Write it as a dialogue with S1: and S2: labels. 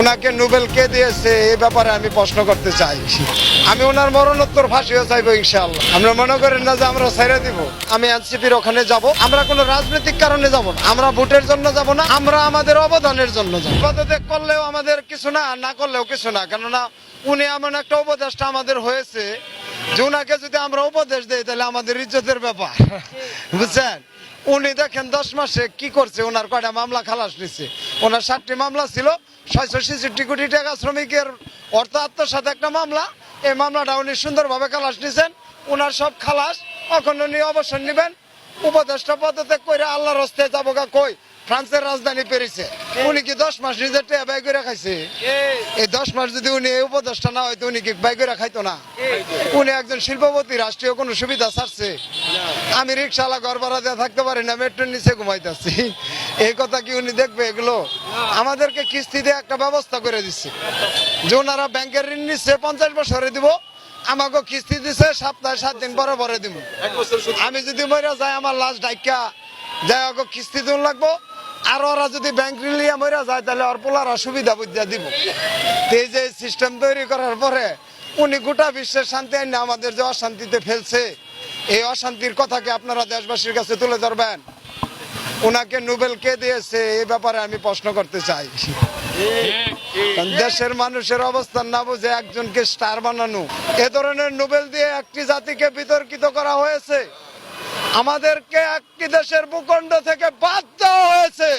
S1: ওনাকে নোবেল কে দিয়েছে এই ব্যাপারে আমি প্রশ্ন করতে চাই। আমি ওনার মরণোত্তর ফাঁসিও চাইবো ইনশাআল্লাহ। আমরা মনে করেন না যে আমরা ছেড়ে দিব। আমি এনসিপির ওখানে যাব, আমরা কোনো রাজনৈতিক কারণে যাব না, আমরা ভোটের জন্য যাব না, আমরা আমাদের অবদানের জন্য যাব। পদত্যাগ করলেও আমাদের কিছু না, না করলেও কিছু না, কেননা উনি এমন একটা উপদেশটা আমাদের হয়েছে যে ওনাকে যদি আমরা উপদেশ দিই তাহলে আমাদের ইজ্জতের ব্যাপার, বুঝছেন। উনি দেখেন 10 মাসে কি করছে, ওনার কয়টা মামলা খালাস নিচ্ছে। ওনার 7টি মামলা ছিল, 666 কোটি টাকা শ্রমিকের অর্থ আত্মসাৎ একটা মামলা। এই মামলাটা উনি সুন্দরভাবে খালাস নিছেন। ওনার সব খালাস, এখন উনি অবসর নেবেন। উপদেষ্টা পদত্যাগ করে আল্লাহর রাস্তায় যাবো গা কই? ফ্রান্সের রাজধানী প্যারিসে। উনি কি 10 মাস নিজের টেয়া ব্যয় করে খাইছে? এই 10 মাস যদি উনি এই উপদেষ্টা না হয়তো উনি কি ব্যয় করে খাইতো না? উনি একজন শিল্পপতি, রাষ্ট্রীয় কোনো সুবিধা ছাড়ছে? আমি রিক্সাওয়ালা ঘর ভাড়া দিয়ে থাকতে পারি না, মেট্রোর নিচে ঘুমাইতেছি, এই কথা কি উনি দেখবে? এগুলো আমাদেরকে কিস্তিতে একটা ব্যবস্থা করে দিচ্ছে যে ওনারা ব্যাংকের ঋণ নিচ্ছে 50 বছরে দিব, আমাকে কিস্তি দিছে সপ্তাহে 7 দিন পরে পরে দিব। আমি যদি মরে যাই আমার লাশ ডাইকা যাই ওকে কিস্তি দিন লাগবো, আর ওরা যদি ব্যাংক ঋণ লিয়া মরে যায় তাহলে ওর পোলারা সুবিধা বুঝা দিব। এই যে সিস্টেম তৈরি করার পরে উনি গোটা বিশ্বের শান্তি আইনে আমাদের যে অশান্তিতে ফেলছে, এই অশান্তির কথাকে আপনারা দেশবাসীর কাছে তুলে ধরবেন। ওনাকে নোবেল কে দিয়েছে এই ব্যাপারে আমি প্রশ্ন করতে চাই। দেশের মানুষের অবস্থান না বুঝে একজনকে স্টার বানানো, এ ধরনের নোবেল দিয়ে একটি জাতিকে বিতর্কিত করা হয়েছে। আমাদেরকে একটি দেশের ভূখণ্ড থেকে বাদ দেওয়া হয়েছে।